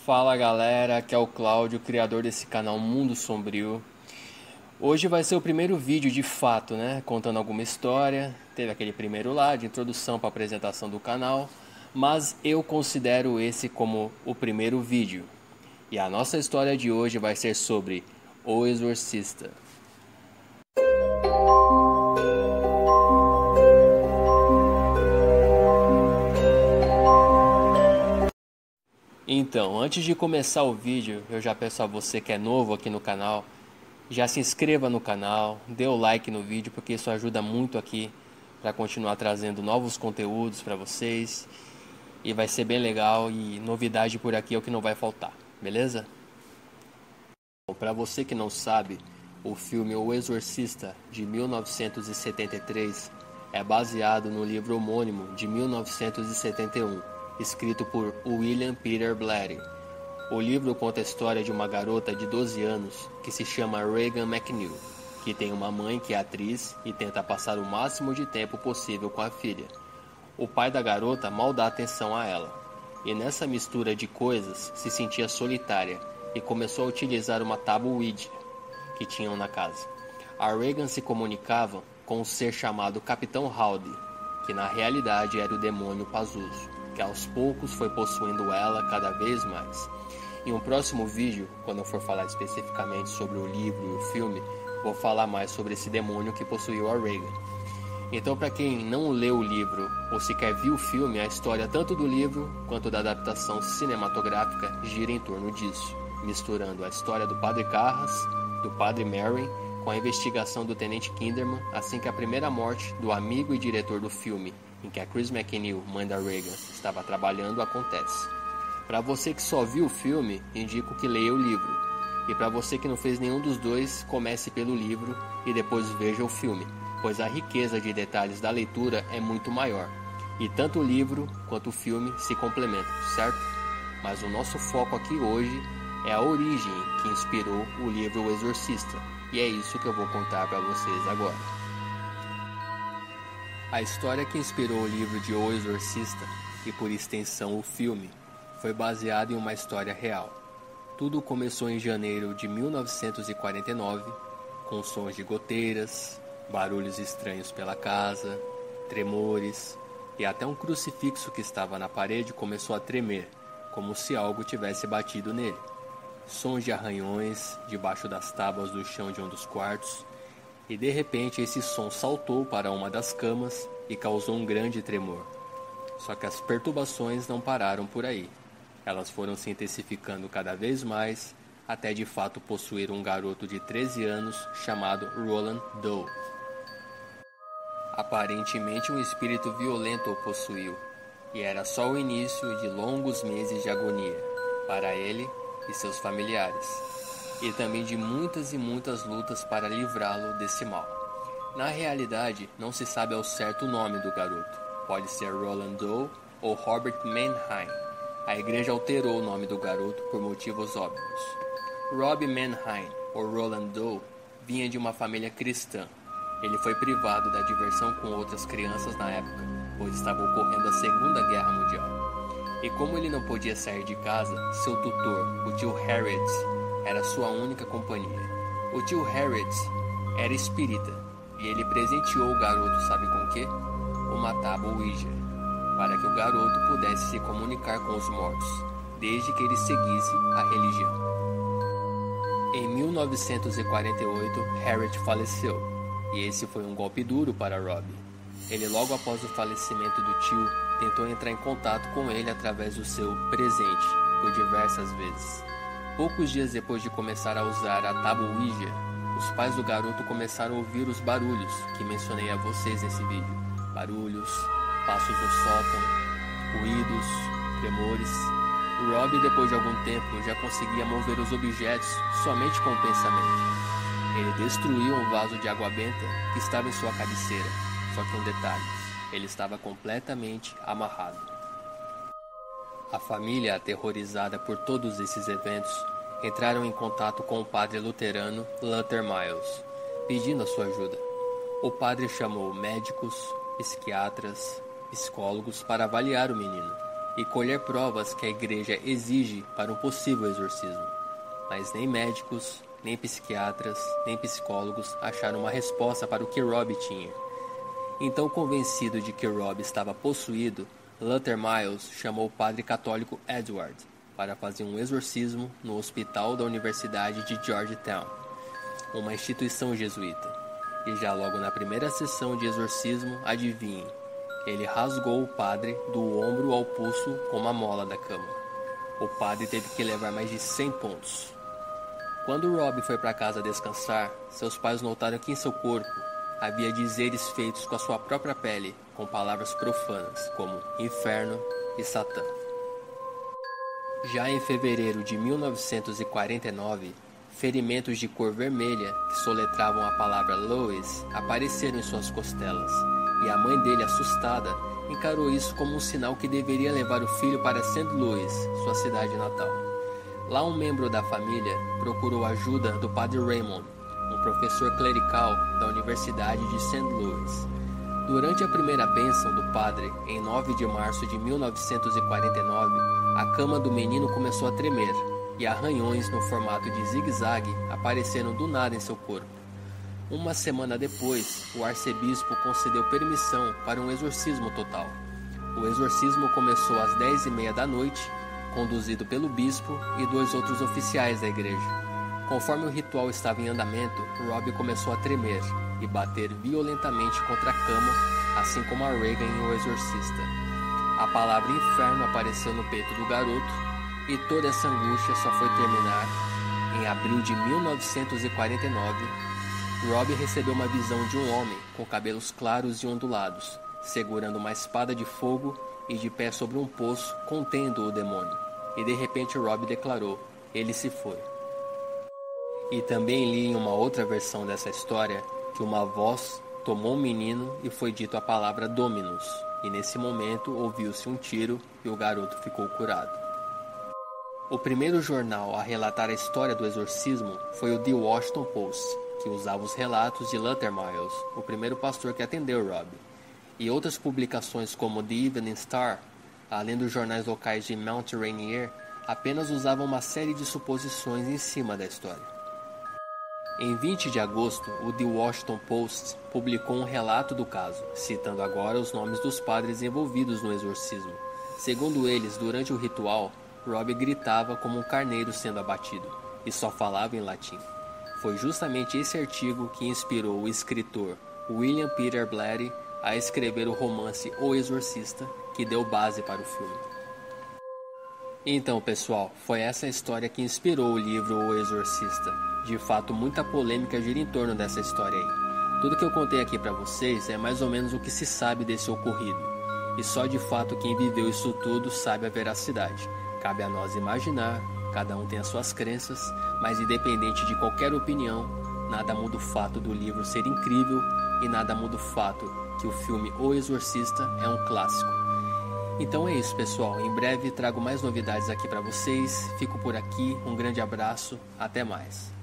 Fala galera, aqui é o Cláudio, criador desse canal Mundo Sombrio. Hoje vai ser o primeiro vídeo de fato, né? Contando alguma história. Teve aquele primeiro lá de introdução para apresentação do canal, mas eu considero esse como o primeiro vídeo. E a nossa história de hoje vai ser sobre O Exorcista. Então, antes de começar o vídeo, eu já peço a você que é novo aqui no canal, já se inscreva no canal, dê o like no vídeo, porque isso ajuda muito aqui para continuar trazendo novos conteúdos para vocês. E vai ser bem legal e novidade por aqui é o que não vai faltar, beleza? Para você que não sabe, o filme O Exorcista, de 1973, é baseado no livro homônimo de 1971, escrito por William Peter Blatty. O livro conta a história de uma garota de 12 anos que se chama Regan McNeil, que tem uma mãe que é atriz e tenta passar o máximo de tempo possível com a filha. O pai da garota mal dá atenção a ela, e nessa mistura de coisas se sentia solitária e começou a utilizar uma tábua Ouija que tinham na casa. A Regan se comunicava com um ser chamado Capitão Howdy, que na realidade era o demônio Pazuzu, que aos poucos foi possuindo ela cada vez mais. Em um próximo vídeo, quando eu for falar especificamente sobre o livro e o filme, vou falar mais sobre esse demônio que possuiu a Regan. Então, para quem não leu o livro ou sequer viu o filme, a história tanto do livro quanto da adaptação cinematográfica gira em torno disso, misturando a história do Padre Carras, do Padre Merrin, com a investigação do Tenente Kinderman, assim que a primeira morte do amigo e diretor do filme, em que a Chris McNeil, mãe da Regan, estava trabalhando, acontece. Para você que só viu o filme, indico que leia o livro. E para você que não fez nenhum dos dois, comece pelo livro e depois veja o filme, pois a riqueza de detalhes da leitura é muito maior. E tanto o livro quanto o filme se complementam, certo? Mas o nosso foco aqui hoje é a origem que inspirou o livro O Exorcista. E é isso que eu vou contar para vocês agora. A história que inspirou o livro de O Exorcista, e por extensão o filme, foi baseada em uma história real. Tudo começou em janeiro de 1949, com sons de goteiras, barulhos estranhos pela casa, tremores, e até um crucifixo que estava na parede começou a tremer, como se algo tivesse batido nele. Sons de arranhões debaixo das tábuas do chão de um dos quartos, e de repente esse som saltou para uma das camas e causou um grande tremor. Só que as perturbações não pararam por aí. Elas foram se intensificando cada vez mais, até de fato possuir um garoto de 13 anos chamado Roland Doe. Aparentemente um espírito violento o possuiu, e era só o início de longos meses de agonia, para ele e seus familiares, e também de muitas e muitas lutas para livrá-lo desse mal. Na realidade, não se sabe ao certo o nome do garoto, pode ser Roland Doe ou Robert Mannheim. A igreja alterou o nome do garoto por motivos óbvios. Rob Mannheim, ou Roland Doe, vinha de uma família cristã. Ele foi privado da diversão com outras crianças na época, pois estava ocorrendo a Segunda Guerra Mundial. E como ele não podia sair de casa, seu tutor, o tio Harriet, era sua única companhia. O tio Harriet era espírita, e ele presenteou o garoto, sabe com o quê? Uma tábua Ouija, para que o garoto pudesse se comunicar com os mortos, desde que ele seguisse a religião. Em 1948, Harriet faleceu, e esse foi um golpe duro para Rob. Ele, logo após o falecimento do tio, tentou entrar em contato com ele através do seu presente, por diversas vezes. Poucos dias depois de começar a usar a tábua Ouija, os pais do garoto começaram a ouvir os barulhos que mencionei a vocês nesse vídeo. Barulhos, passos no sótão, ruídos, tremores. Rob, depois de algum tempo, já conseguia mover os objetos somente com o pensamento. Ele destruiu um vaso de água benta que estava em sua cabeceira, só que um detalhe, ele estava completamente amarrado. A família, aterrorizada por todos esses eventos, entraram em contato com o padre luterano Luther Miles, pedindo a sua ajuda. O padre chamou médicos, psiquiatras, psicólogos para avaliar o menino, e colher provas que a igreja exige para um possível exorcismo. Mas nem médicos, nem psiquiatras, nem psicólogos acharam uma resposta para o que Rob tinha. Então, convencido de que Rob estava possuído, Luther Miles chamou o padre católico Edward para fazer um exorcismo no hospital da Universidade de Georgetown, uma instituição jesuíta. E já logo na primeira sessão de exorcismo, adivinhem, ele rasgou o padre do ombro ao pulso com uma mola da cama. O padre teve que levar mais de 100 pontos. Quando Rob foi para casa descansar, seus pais notaram que em seu corpo havia dizeres feitos com a sua própria pele, com palavras profanas, como inferno e Satã. Já em fevereiro de 1949, ferimentos de cor vermelha, que soletravam a palavra Louis, apareceram em suas costelas, e a mãe dele, assustada, encarou isso como um sinal que deveria levar o filho para St. Louis, sua cidade natal. Lá um membro da família procurou a ajuda do padre Raymond, um professor clerical da Universidade de St. Louis. Durante a primeira bênção do padre, em 9 de março de 1949, a cama do menino começou a tremer, e arranhões no formato de zigue-zague apareceram do nada em seu corpo. Uma semana depois, o arcebispo concedeu permissão para um exorcismo total. O exorcismo começou às 10h30 da noite, conduzido pelo bispo e 2 outros oficiais da igreja. Conforme o ritual estava em andamento, Rob começou a tremer e bater violentamente contra a cama, assim como a Regan em O Exorcista. A palavra inferno apareceu no peito do garoto, e toda essa angústia só foi terminar em abril de 1949. Rob recebeu uma visão de um homem com cabelos claros e ondulados, segurando uma espada de fogo e de pé sobre um poço contendo o demônio. E de repente Rob declarou: ele se foi. E também li em uma outra versão dessa história que uma voz tomou o menino e foi dito a palavra Dominus, e nesse momento ouviu-se um tiro e o garoto ficou curado. O primeiro jornal a relatar a história do exorcismo foi o The Washington Post, que usava os relatos de Luther Miles, o primeiro pastor que atendeu Rob. E outras publicações como The Evening Star, além dos jornais locais de Mount Rainier, apenas usavam uma série de suposições em cima da história. Em 20 de agosto, o The Washington Post publicou um relato do caso, citando agora os nomes dos padres envolvidos no exorcismo. Segundo eles, durante o ritual, Rob gritava como um carneiro sendo abatido, e só falava em latim. Foi justamente esse artigo que inspirou o escritor William Peter Blatty a escrever o romance O Exorcista, que deu base para o filme. Então, pessoal, foi essa história que inspirou o livro O Exorcista. De fato, muita polêmica gira em torno dessa história aí. Tudo que eu contei aqui para vocês é mais ou menos o que se sabe desse ocorrido. E só de fato quem viveu isso tudo sabe a veracidade. Cabe a nós imaginar, cada um tem as suas crenças, mas independente de qualquer opinião, nada muda o fato do livro ser incrível e nada muda o fato que o filme O Exorcista é um clássico. Então é isso, pessoal. Em breve trago mais novidades aqui para vocês. Fico por aqui, um grande abraço, até mais.